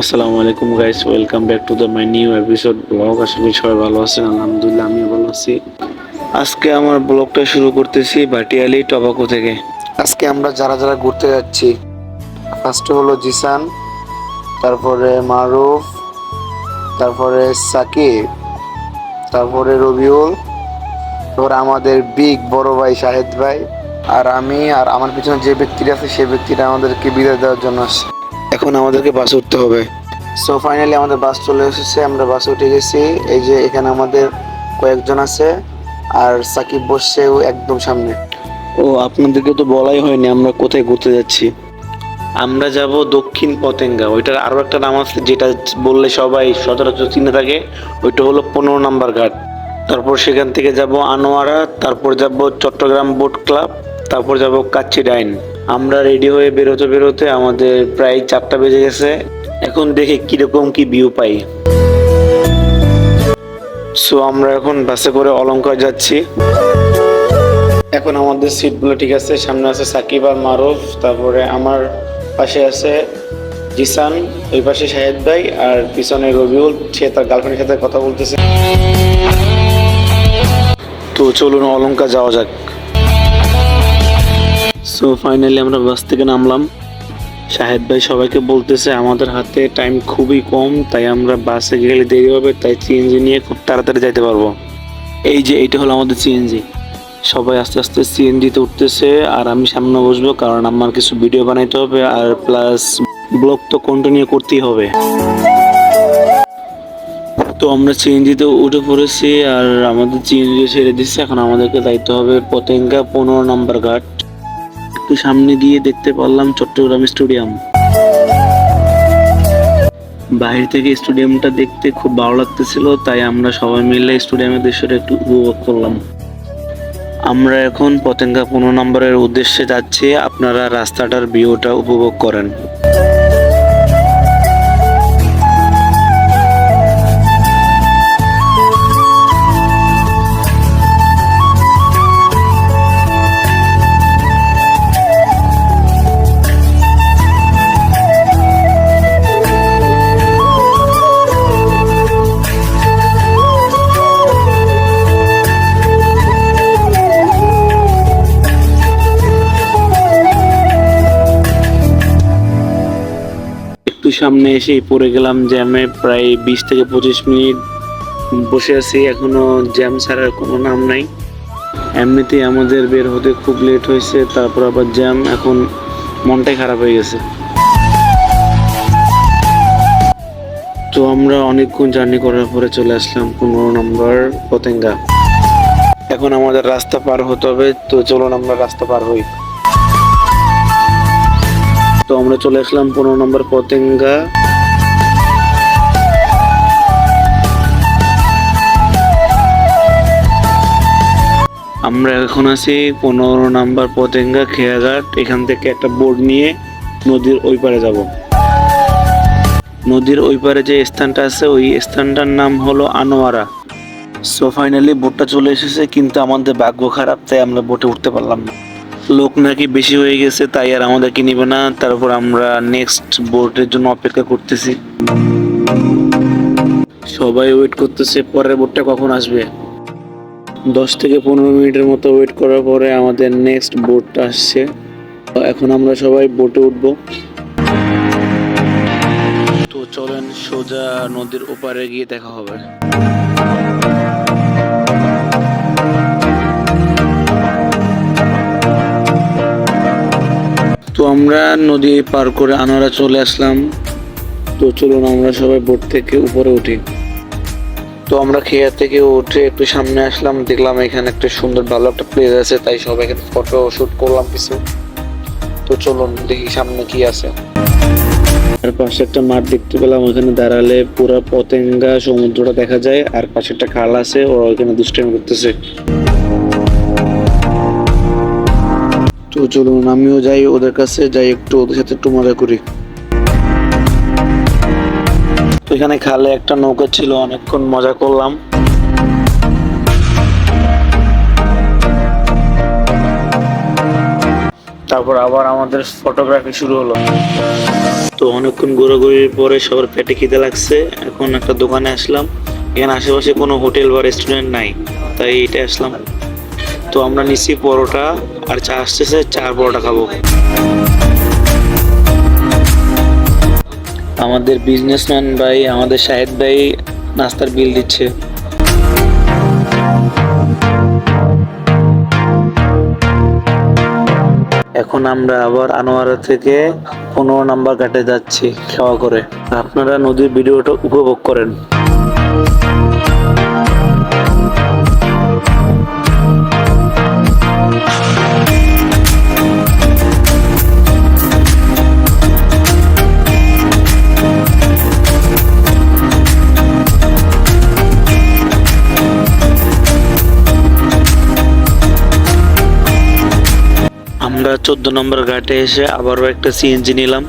আসসালামু আলাইকুম guys, welcome back to the my new episode blog. আশা করি সবাই ভালো আছেন। আলহামদুলিল্লাহ আমিও ভালো আছি। আজকে আমার ব্লগটা শুরু করতেছি ভাটিয়ালি টবাকো থেকে। আজকে আমরা যারা যারা ঘুরতে যাচ্ছি, ফার্স্টে হলো জিসান, তারপরে মারুফ, তারপরে সাকিব, তারপরে রবিউল, তারপরে আমাদের বিগ বড় ভাই শাহেদ ভাই, আর আমি। আর আমার পিছনে যে ব্যক্তিটা আছে সেই ব্যক্তিটা আমাদেরকে বিদায় দেওয়ার জন্য আসছে। এখন আমাদেরকে বাসে উঠতে হবে। সো ফাইনালি আমাদের বাস চলে এসেছে, আমরা বাসে উঠে গেছি। এই যে এখানে আমাদের কয়েকজন আছে, আর সাকিব বসছে একদম সামনে। ও, আপনাদেরকে তো বলাই হয়নি আমরা কোথায় ঘুরতে যাচ্ছি। আমরা যাব দক্ষিণ পতেঙ্গা। ওইটার আরো একটা নাম আছে যেটা বললে সবাই সচরাচর চিনে থাকে, ওইটা হলো 15 নম্বর ঘাট। তারপর সেখান থেকে যাব আনোয়ারা, তারপর যাব চট্টগ্রাম বোট ক্লাব, তারপর যাব কাচ্চি ডাইন। আমরা রেডি হয়ে বেরোতে বেরোতে আমাদের প্রায় 4টা বেজে গেছে। এখন দেখে কিরকম কি ভিউ পাই। সো আমরা এখন বাসে করে অলংকার যাচ্ছি। এখন আমাদের সিটগুলো ঠিক আছে। সামনে আছে সাকিব আর মারুফ, তারপরে আমার পাশে আছে জিসান, ওই পাশে শাহেদ ভাই, আর পিছনে রবিউল, সে তার গার্লফ্রেন্ডের সাথে কথা বলতেছে। তো চলুন অলংকার যাওয়া যাক। সো ফাইনালি আমরা বাস থেকে নামলাম। শাহেদ ভাই সবাইকে বলতেছে আমাদের হাতে টাইম খুবই কম, তাই আমরা বাসে গেলে দেরি হবে, তাই সিএনজি নিয়ে খুব তাড়াতাড়ি যাইতে পারবো। এই যে এইটা হলো আমাদের সিএনজি। সবাই আস্তে আস্তে সিএনজিতে উঠতেছে, আর আমি সামনে বসবো কারণ আমার কিছু ভিডিও বানাইতে হবে, আর প্লাস ব্লগ তো কন্টিনিউ করতেই হবে। তো আমরা সিএনজিতে উঠে পড়েছি, আর আমাদের সিএনজি ছেড়ে দিচ্ছে। এখন আমাদেরকে যাইতে হবে পতেঙ্গা 15 নম্বর ঘাট। একটু সামনে গিয়ে দেখতে পারলাম চট্টগ্রাম স্টেডিয়াম। বাইরে থেকে স্টেডিয়ামটা দেখতে খুব ভালো লাগতেছিল, তাই আমরা সবাই মিলে স্টেডিয়ামের দৃশ্যটা একটু উপভোগ করলাম। আমরা এখন পতেঙ্গা 15 নম্বরের উদ্দেশ্যে যাচ্ছি। আপনারা রাস্তাটার ভিউটা উপভোগ করেন। একটু সামনে এসেই পড়ে গেলাম জ্যামে। প্রায় 20 থেকে 25 মিনিট বসে আছি, এখনো জ্যাম ছাড়ার কোনো নাম নাই। এমনিতেই আমাদের বের হতে খুব লেট হয়েছে, তারপর আবার জ্যাম। এখন মনটাই খারাপ হয়ে গেছে। তো আমরা অনেকক্ষণ জার্নি করার পরে চলে আসলাম 15 নম্বর পতেঙ্গা। এখন আমাদের রাস্তা পার হতে হবে, তো চলুন আমরা রাস্তা পার হই। তো আমরা চলে আসলাম 15 নম্বর পতেঙ্গা। আমরা এখন আছি 15 নম্বর পতেঙ্গা খেয়াঘাট। এখান থেকে একটা বোর্ড নিয়ে নদীর ওই পারে যাব। নদীর ওই পারে যে স্থানটা আছে, ওই স্থানটার নাম হলো আনোয়ারা। সো ফাইনালি বোটটা চলে এসেছে, কিন্তু আমাদের ভাগ্য খারাপ, তাই আমরা বোটে উঠতে পারলাম না। লোক নাকি বেশি হয়ে গেছে, তাই আর আমাদেরকে নিবে না। তারপর আমরা নেক্সট বোটের জন্য অপেক্ষা করতেছি। সবাই ওয়েট করতেছে পরের বোটটা কখন আসবে। 10 থেকে 15 মিনিটের মতো ওয়েট করার পরে আমাদের নেক্সট বোটটা আসছে। এখন আমরা সবাই বোটে উঠবো। তো চলেন সোজা নদীর ওপারে গিয়ে দেখা হবে। তো আমরা নদী পার করে আনোয়ারা চলে আসলাম। তো চলুন আমরা সবাই বোট থেকে উপরে উঠি। তো আমরা খেয়া থেকে উঠে একটু সামনে আসলাম, দেখলাম এখানে একটা সুন্দর ভালো একটা প্লেস আছে, তাই সবাই এখানে ফটো শুট করলাম কিছু। তো চলুন দেখি সামনে কি আছে। আর পাশে একটা মাঠ দেখতে পেলাম, ওখানে দাঁড়ালে পুরো পতেঙ্গা সমুদ্রটা দেখা যায়, আর পাশে একটা খাল আছে, ওরা ওইখানে দুষ্টামি করতেছে। তো চলুন আমিও যাই ওদের কাছে, যাই একটু ওদের সাথে একটু মজা করি। তো এখানে খালে একটা নৌকা ছিল, অনেকক্ষণ মজা করলাম। তারপর আবার আমাদের ফটোগ্রাফি শুরু হলো। তো অনেকক্ষণ ঘোরাঘুরির পরে সবার পেটে খিদে লাগছে, এখন একটা দোকানে আসলাম। এখানে আশেপাশে কোনো হোটেল বা রেস্টুরেন্ট নাই, তাই এটা আসলাম। তো আমরা নিচ্ছি পরোটা আর চা আসতেছে, চা আর পরোটা খাবো। আমাদের বিজনেসম্যান ভাই, আমাদের শাহেদ ভাই নাস্তার বিল দিচ্ছে। এখন আমরা আবার আনোয়ারা থেকে 15 নাম্বার ঘাটে যাচ্ছি খাওয়া করে। আপনারা নদীর ভিডিওটা উপভোগ করেন। আমরা 14 নম্বর ঘাটে এসে আবারও একটা সিএনজি নিলাম।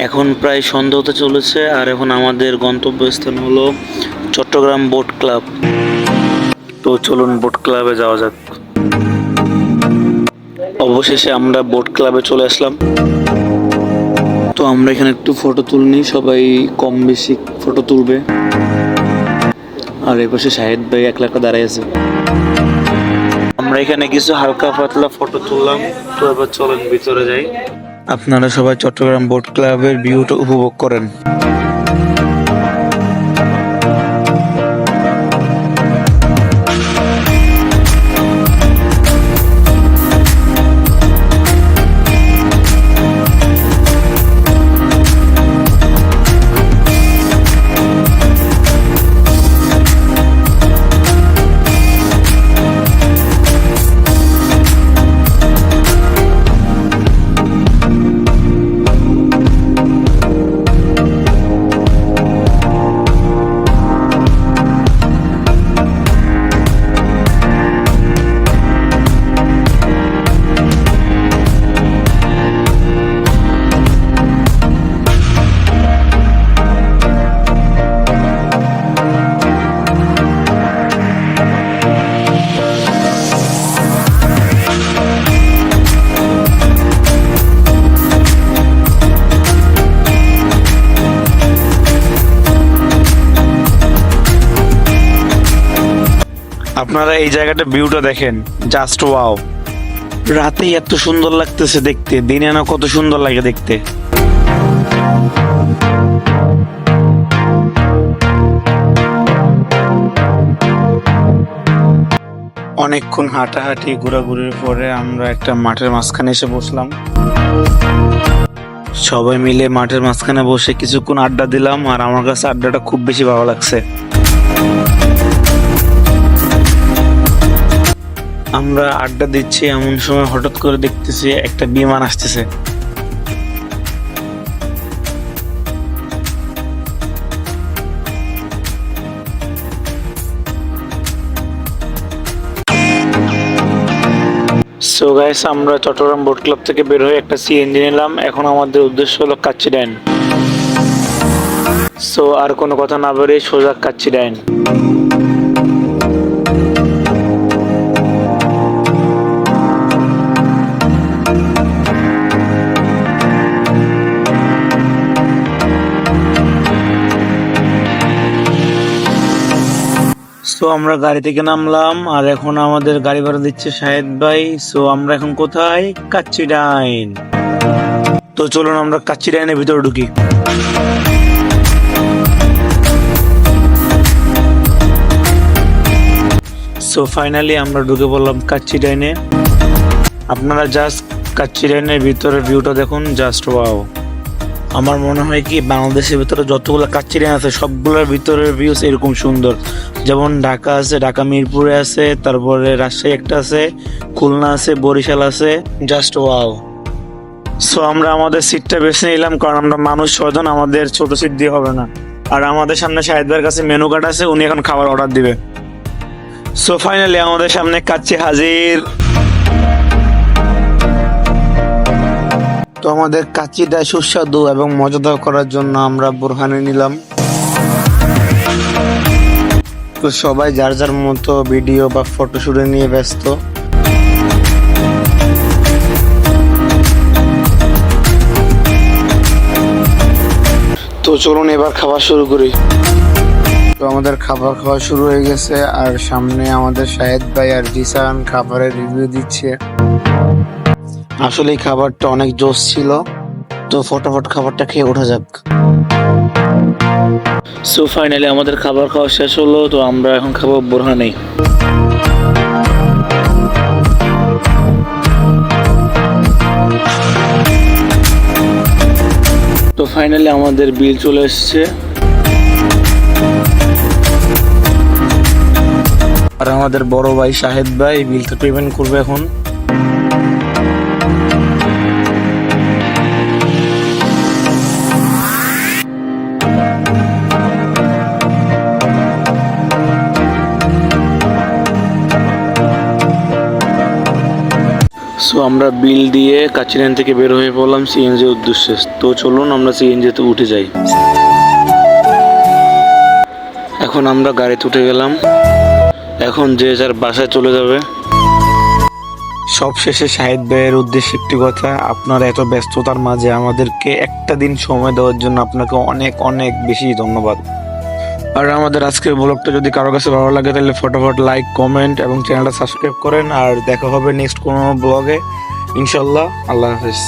এখন প্রায় সন্ধ্যা হতে চলেছে, আর এখন আমাদের গন্তব্যস্থান হলো চট্টগ্রাম বোট ক্লাব। তো চলুন বোট ক্লাবে যাওয়া যাক। অবশেষে আমরা বোট ক্লাবে চলে আসলাম। তো আমরা এখানে একটু ফটো তুলনি, সবাই কম বেশি ফটো তুলবে। আর এই পাশে শাহেদ ভাই একলা দাঁড়ায় আছে। আমরা এখানে কিছু হালকা পাতলা ফটো তুললাম। তো এবার চলেন ভিতরে যাই। আপনারা সবাই চট্টগ্রাম বোট ক্লাবের ভিউটা উপভোগ করেন। আপনারা এই জায়গাটা ভিউটা দেখেন, জাস্ট ওয়াও। রাতেই এত সুন্দর লাগতেছে দেখতে, দিনে না কত সুন্দর লাগে দেখতে। অনেকক্ষণ হাঁটাহাঁটি ঘোরাঘুরির পরে আমরা একটা মাঠের মাঝখানে এসে বসলাম। সবাই মিলে মাঠের মাঝখানে বসে কিছুক্ষণ আড্ডা দিলাম, আর আমার কাছে আড্ডাটা খুব বেশি ভালো লাগছে। আমরা আড্ডা দিচ্ছি, এমন সময় হঠাৎ করে দেখতেছি একটা বিমান আসতেছে। সো গাইস, আমরা চট্টগ্রাম বোট ক্লাব থেকে বের হয়ে একটা সিএনজি নিলাম। এখন আমাদের উদ্দেশ্য হলো কাচ্চি ডাইন। সো আর কোনো কথা না বলে সোজা কাচ্চি ডাইন। সো আমরা গাড়ি থেকে নামলাম, আর এখন আমাদের গাড়ি ভাড়া দিচ্ছে শাহেদ ভাই। সো আমরা এখন কোথায়? কাচ্চি ডাইন। তো চলুন আমরা কাচ্চি ডাইনের ভিতরে ঢুকি। সো ফাইনালি আমরা ঢুকে পড়লাম কাচ্চি ডাইনে। আপনারা জাস্ট কাচ্চি ডাইনের ভিতরে ভিউটা দেখুন, জাস্ট ওয়াও। আমার মনে হয় কি বাংলাদেশের ভিতরে যতগুলো কাচ্চি ডাইন আছে সবগুলোর ভিতরের ভিউস এরকম সুন্দর। যেমন ঢাকা আছে, ঢাকা মিরপুরে আছে, তারপরে রাজশাহী একটা আছে, খুলনা আছে, বরিশাল আছে, জাস্ট ওয়াও। সো আমরা আমাদের সিটটা বেছে নিলাম, কারণ আমরা মানুষ 6 জন, আমাদের ছোট সিট দিয়ে হবে না। আর আমাদের সামনে শাহেদ ভাইয়ের কাছে মেনু কার্ড আছে, উনি এখন খাবার অর্ডার দিবে। সো ফাইনালি আমাদের সামনে কাচ্চি হাজির। তো আমাদের কাচ্চিটা সুস্বাদু এবং মজাদার করার জন্য আমরা বোরহানি নিলাম। তো সবাই যার যার মতো ভিডিও বা ফটো শুটে নিয়ে ব্যস্ত। তো চলুন এবার খাবার শুরু করি। তো আমাদের খাবার খাওয়া শুরু হয়ে গেছে, আর সামনে আমাদের শাহেদ ভাই আর জিসান খাবারের রিভিউ দিচ্ছে। আসলে এই খাবারটা অনেক জোস ছিল, তো ফটাফট খাবারটা খেয়ে ওঠা যাক। সো ফাইনালি আমাদের খাবার খাওয়া শেষ হলো, তো আমরা এখন খাবো বোরহানি। তো ফাইনালি আমাদের বিল চলে এসেছে, আর আমাদের বড় ভাই শাহেদ ভাই বিলটা পেমেন্ট করবে এখন। সো আমরা বিল দিয়ে কাচিরান থেকে বের হয়ে পড়লাম সিএনজি উদ্দেশ্যে। তো চলুন আমরা সিএনজিতে উঠে যাই। এখন আমরা গাড়িতে উঠে গেলাম, এখন যে যার বাসায় চলে যাবে। সব শেষে শাহিদ ভাইয়ের উদ্দেশ্যে একটি কথা, আপনার এত ব্যস্ততার মাঝে আমাদেরকে একটা দিন সময় দেওয়ার জন্য আপনাকে অনেক অনেক বেশি ধন্যবাদ। আর আমাদের আজকের ব্লগটা যদি কারো কাছে ভালো লাগে তাহলে ফটাফট লাইক, কমেন্ট এবং চ্যানেলটা সাবস্ক্রাইব করেন। আর দেখা হবে নেক্সট কোনো ব্লগে ইনশাল্লাহ। আল্লাহ হাফেজ।